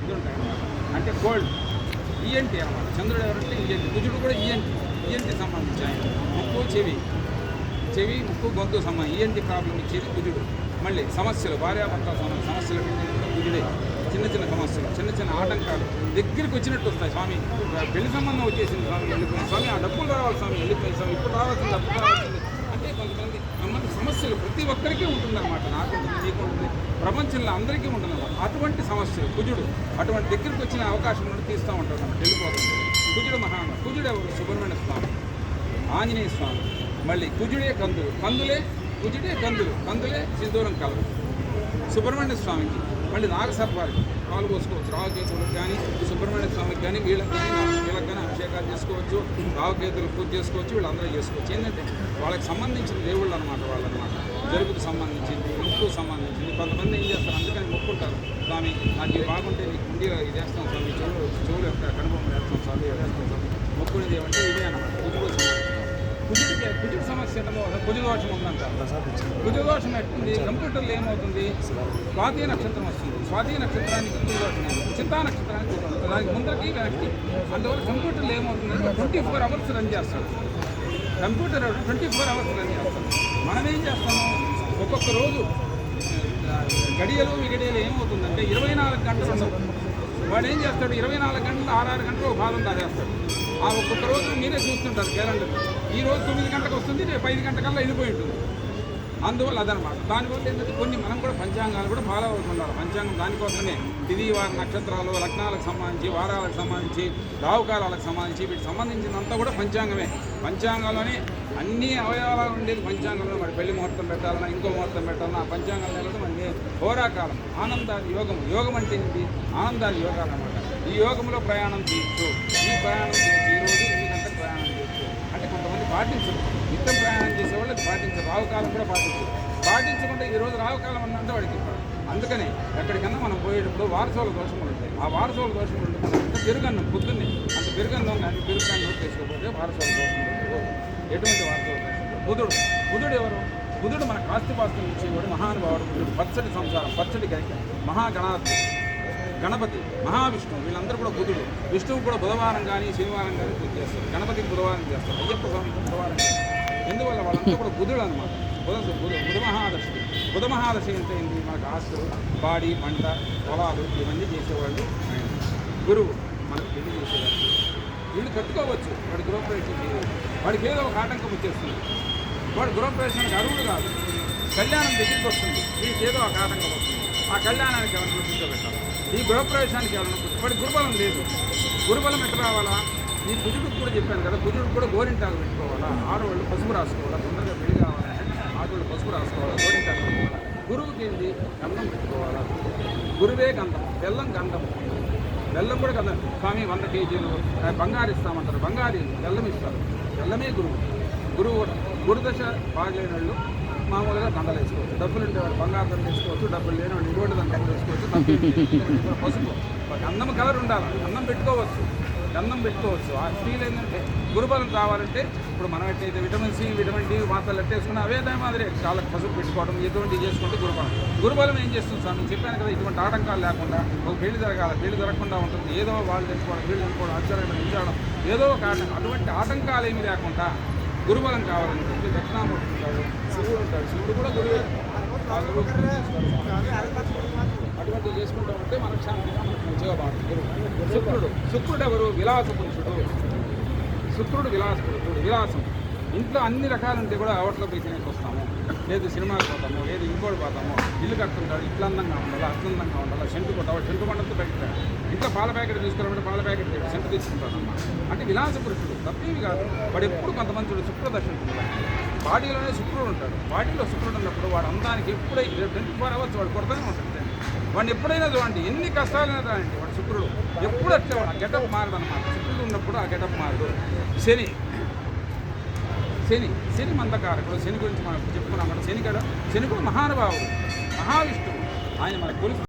ఇది ఉంటాయి అన్నమాట. అంటే గోల్డ్ ఈఎన్టీ అన్నమాట. చంద్రుడు ఎవరంటే ఈఎన్టీ. కుజుడు కూడా ఈఎన్టీ సంబంధించి ఆయన ముక్కు చెవి ముక్కు గొంతు సంబంధం ఈఎన్టీ ప్రాబ్లం ఇచ్చేది కుజుడు. మళ్ళీ సమస్యలు భార్యాభర్తల సమస్యలు కూడా కుజుడే. చిన్న సమస్యలు చిన్న ఆటంకాలు దగ్గరికి వచ్చినట్టు వస్తాయి. స్వామి పెళ్లి సంబంధం వచ్చేసింది, స్వామి వెళ్ళిపోయింది, స్వామి ఆ డబ్బులు రావాలి, స్వామి వెళ్ళిపోయింది, స్వామి ఇప్పుడు రావాల్సింది, డబ్బులు రావాల్సింది అంటే కొంతమంది సమస్యలు ప్రతి ఒక్కరికి ఉంటుందన్నమాట. నాకు ఉంటుంది, నీకు ఉంటుంది, ప్రపంచంలో అందరికీ ఉంటుందన్నమాట. అటువంటి సమస్యలు కుజుడు అటువంటి దగ్గరికి వచ్చిన అవకాశం నుండి తీస్తూ ఉంటాడు అన్నమాట. వెళ్ళిపోతుంది కుజుడు మహాన. కుజుడు ఎవరు? సుబ్రహ్మణ్య స్వామి, ఆంజనేయ స్వామి. మళ్ళీ కుజుడే కుజుడే కందులే సింధూరం కలరు. సుబ్రహ్మణ్య స్వామికి మళ్ళీ నాగసర్పానికి పాలు పోసుకోవచ్చు. రావుకేతులకు కానీ సుబ్రహ్మణ్య స్వామికి కానీ వీళ్ళకి కానీ అభిషేకాలు చేసుకోవచ్చు, రావుకేతులకు పూజ చేసుకోవచ్చు, వీళ్ళందరూ చేసుకోవచ్చు. ఏంటంటే వాళ్ళకి సంబంధించిన దేవుళ్ళు అనమాట. వాళ్ళనమాట జరుగుకు సంబంధించింది, ముక్కు సంబంధించింది. కొంతమంది ఏం చేస్తారు, అందుకని మొక్కుంటారు, స్వామి నాకు ఇది బాగుంటే నీకు కుండీలో ఇది వేస్తాం స్వామి, చెవులు యొక్క కనుబొమ్మ వేస్తాం స్వామి, వేస్తాం స్వామి. మొక్కునేది ఏమంటే ఇదే అనమాట. కుజుడు సమస్య కుజదోషం ఉందంటారు. కుజదోషం ఎట్టుంది? కంప్యూటర్లో ఏమవుతుంది? స్వాతి నక్షత్రం వస్తుంది. స్వాతి నక్షత్రానికి కుజదోషం ఉంది, చిత్తా నక్షత్రానికి కుజదోషం, దానికి ముందరికి వెనక్కి. అందువల్ల కంప్యూటర్లో ఏమవుతుందంటే 24 అవర్స్ రన్ చేస్తాడు కంప్యూటర్. 24 అవర్స్ రన్ చేస్తాడు. మనం ఏం చేస్తాము, ఒక్కొక్క రోజు గడియలు ఏమవుతుందంటే 24 గంటలు ఉండవు. వాడు ఏం చేస్తాడు, 24 గంటలు 6 గంటలు ఒక భాగం దాచేస్తాడు. ఆ ఒక్కొక్క రోజు మీరే చూస్తుంటారు క్యాలెండర్. ఈ రోజు 9 గంటలకు వస్తుంది, రేపు 5 గంటకల్లా వెళ్ళిపోయి ఉంటుంది. అందువల్ల అదనమాట. దానివల్ల ఏంటంటే కొన్ని మనం కూడా పంచాంగాలు కూడా ఫాలో అవుతుండాలి. పంచాంగం దానికోసమే తిథి వార నక్షత్రాలు లగ్నాలకు సంబంధించి, వారాలకు సంబంధించి, రావుకాలాలకు సంబంధించి, వీటికి సంబంధించినంతా కూడా పంచాంగమే. పంచాంగంలోనే అన్ని అవయవాలు ఉండేది పంచాంగంలో. మరి పెళ్లి ముహూర్తం పెట్టాలన్నా, ఇంకో ముహూర్తం పెట్టాలన్నా ఆ పంచాంగంలో వెళ్ళడం మనకి హోరాకాలం, ఆనందాది యోగం. యోగం అంటే ఏంటి? ఆనందాది యోగాలు అన్నమాట. ఈ యోగంలో ప్రయాణం చేయొచ్చు, ఈ ప్రయాణం చేయొచ్చు, ఈ రోజు ఈ గంటకు ప్రయాణం చేయొచ్చు అంటే కొంతమంది పాటించరు. నిత్యం ప్రయాణం చేసేవాళ్ళు పాటించరు, రావుకాలం కూడా పాటించకుండా ఈ రోజు రావుకాలం అన్నంటే వాడికి. అందుకని ఎక్కడికన్నా మనం పోయేటప్పుడు వారసోల దోషములు ఉంటాయి. ఆ వారసోల దోషములు ఉంటే పెరుగన్నం పొద్దున్నే అంత పెరుగన్నం కానీ పెరుగుతాన్ని తీసుకోకపోతే వారసోల దోషం ఉంటుంది. ఎటువంటి వారసోల దోషం? బుధుడు ఎవరు? బుధుడు మన ఆస్తిపాస్తులు ఇచ్చేవాడు, మహానుభావుడు. బుధుడు పచ్చడి సంసారం, పచ్చడి గరిక, గణపతి, మహావిష్ణువు, వీళ్ళందరూ కూడా బుధుడు. విష్ణువు కూడా బుధవారం కానీ శనివారం కానీ పూజ చేస్తారు. గణపతికి బుధవారం చేస్తారు, అయ్యప్ప స్వామికి బుధవారం చేస్తారు. ఎందువల్ల వాళ్ళంతా కూడా బుధుడు అనమాట. బుధ మహాదశి. బుధ మహాదశి అంటే ఏంటి? మనకు ఆస్తులు, బాడీ, పంట, పొలాలు ఇవన్నీ చేసేవాళ్ళు ఆయన. గురువు మనకు పెళ్లి చేసేవాళ్ళు. వీళ్ళు కట్టుకోవచ్చు, వాడి గృహప్రవేశం చేయవచ్చు. వాడికి ఏదో ఒక ఆటంకం వచ్చేస్తుంది, వాడు గృహప్రవేశానికి అరువులు కాదు. కళ్యాణం దగ్గరికి వస్తుంది, వీడికి ఏదో ఒక ఆటంకం వస్తుంది. ఆ కళ్యాణానికి ఎవరైనా కూర్చోబెట్టాలి, ఈ గృహప్రవేశానికి ఎవరైనా వాడి గురుబలం లేదు. గురుబలం ఎట్లా రావాలా? ఈ కుజుడికి కూడా చెప్పాను కదా, కుజుడికి కూడా గోరింటాకు పెట్టుకోవాలా, ఆడవాళ్ళు పసుపు రాసుకోవాలా, తొందరగా పెళ్లి కావాలంటే ఆడవాళ్ళు పసుపు రాసుకోవాలా, గోరింటాకు పెట్టుకోవాలా. గురువుకి ఏంటి? గంధం పెట్టుకోవాలా. గురువే గంధం, బెల్లం గంధం. బెల్లం కూడా గంధం. స్వామి 100 కేజీలు బంగారు ఇస్తామంటారు, బంగారు బెల్లం ఇస్తారు. బెల్లమే గురువు కూడా. గురుదశ బాగలేని వాళ్ళు మామూలుగా దండలు వేసుకోవచ్చు. డబ్బులు ఉండేవాళ్ళు బంగారు దండలు వేసుకోవచ్చు, డబ్బులు లేని వాళ్ళు ఇటువంటి దండలు వేసుకోవచ్చు. పసుపు గంధం కలర్ ఉండాలి, గంధం పెట్టుకోవచ్చు. ఆ స్త్రీలు ఏంటంటే గురుబలం కావాలంటే ఇప్పుడు మనం ఎట్టయితే విటమిన్ సి, విటమిన్ డి మాత్రలు ఎట్టేసుకుని అవే మాదిరి కాళ్ళకి పసుపు పెట్టుకోవడం, ఎటువంటివి చేసుకుంటే గురుబలం ఏం చేస్తుంది సార్? నేను చెప్పాను కదా, ఇటువంటి ఆటంకాలు లేకుండా ఒక పెళ్లి జరగకుండా ఉంటుంది. ఏదో వాళ్ళు తెచ్చుకోవడం, వీళ్ళు తెచ్చుకోవడం, ఆశ్చర్యం నిలిచడం, ఏదో ఒక ఆటంకం. అటువంటి ఆటంకాలు ఏమి లేకుండా గురుబలం కావాలని చెప్పి దక్షిణామూర్తి ఉంటాడు, శివుడు ఉంటాడు. శివుడు కూడా గురువే. అటువంటి చేసుకుంటూ ఉంటే మనకు శాంతిగా మనకు మంచిగా బాగుంటుంది. శుక్రుడు ఎవరు? విలాస పురుషుడు. శుక్రుడు విలాసం. ఇంట్లో అన్ని రకాలు ఉంటే కూడా అవట్లో పోయి తినేసి వస్తాము, లేదు సినిమాకి పోతాము, లేదు ఇంకోటి పోతాము. ఇల్లు కట్టుకుంటాడు, ఇట్లా అందంగా ఉండాలి, అత్యందంగా ఉండాలి. సెంటు కొట్టంతో బయట ఇంట్లో పాల ప్యాకెట్ తీసుకురామంటే పాల ప్యాకెట్ సెంటు తీసుకుంటాడు అన్నమాట. అంటే విలాస పురుషుడు తప్పేమి కాదు. వాడు ఎప్పుడు కొంతమంది చూడు శుక్రదశ ఉంటుంది, బాడీలోనే శుక్రుడు ఉంటాడు. బాడీలో శుక్రుడు ఉన్నప్పుడు వాడు అందానికి ఎప్పుడైతే 24 అవర్స్ వాడు కొడతానే ఉంటాడు. వాడిని ఎప్పుడైనా చూడండి, ఎన్ని కష్టాలైనా రాండి, వాడు శుక్రుడు ఎప్పుడు వచ్చే ఆ గెటప్ మారదు అనమాట. శుక్రుడు ఉన్నప్పుడు ఆ గెటప్ మారదు. శని మందకారకుడు. శని గురించి మనం చెప్పుకున్నాం. శని కూడా మహానుభావుడు, మహావిష్ణువు. ఆయన మన